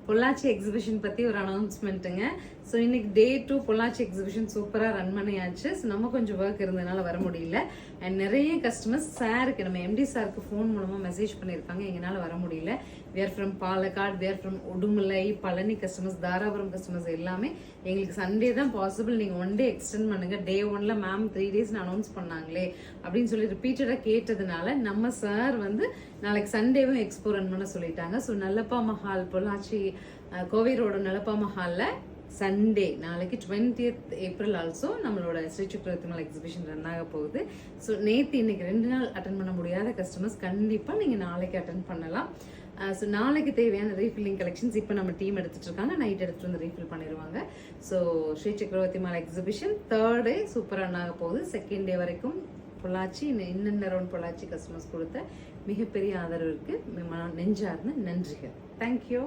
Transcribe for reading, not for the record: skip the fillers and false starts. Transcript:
Pollachi exhibition பற்றி ஒரு அனௌன்ஸ்மெண்ட்டுங்க. So இன்னைக்கு டே 2 பொள்ளாச்சி எக்ஸிபிஷன் சூப்பராக ரன் பண்ணியாச்சு. ஸோ நம்ம கொஞ்சம் ஒர்க் இருந்ததுனால வர முடியல. அண்ட் நிறைய கஸ்டமர்ஸ் சாருக்கு, நம்ம எம்டி சாருக்கு ஃபோன் மூலமாக மெசேஜ் பண்ணியிருக்காங்க, எங்களால் வர முடியல. we are from Palakkad, we are from Udumalai, Palani customers, Dharapuram customers எல்லாமே எங்களுக்கு சண்டே தான் பாசிபிள், நீங்கள் ஒன் டே எக்ஸ்டெண்ட் பண்ணுங்க. டே 1ல மேம் 3 days அனௌன்ஸ் பண்ணாங்களே அப்படின்னு சொல்லி ரிப்பீட்டடாக கேட்டதுனால நம்ம சார் வந்து நாளைக்கு சண்டேவும் எக்ஸ்போ ரன் பண்ண சொல்லிட்டாங்க. ஸோ நல்லப்பா மஹால் பொள்ளாச்சி கோவை ரோடு நல்லப்பா மஹாலில் சண்டே நாளைக்கு 20th April ஆல்சோ நம்மளோட ஸ்ரீ சக்கரவர்த்தி எக்ஸிபிஷன் ரன் ஆக போகுது. ஸோ நேற்று இன்னைக்கு 2 நாள் அட்டன் பண்ண முடியாத கஸ்டமர்ஸ் கண்டிப்பாக நீங்கள் நாளைக்கு அட்டன் பண்ணலாம். ஸோ நாளைக்கு தேவையான ரீஃபில்லிங் கலெக்ஷன்ஸ் இப்போ நம்ம டீம் எடுத்துட்டு இருக்காங்க, நைட் எடுத்துட்டு வந்து ரீஃபில் பண்ணிடுவாங்க. ஸோ ஸ்ரீ சக்கரவர்த்தி எக்ஸிபிஷன் 3rd டே சூப்பராக ரன் ஆக போகுது. 2nd டே வரைக்கும் பொள்ளாச்சி இன்னும் அரௌண்ட் பொள்ளாச்சி கஸ்டமர்ஸ் கொடுத்த மிகப்பெரிய ஆதரவிற்கு நெஞ்சார்ந்த நன்றிகள். தேங்க்யூ.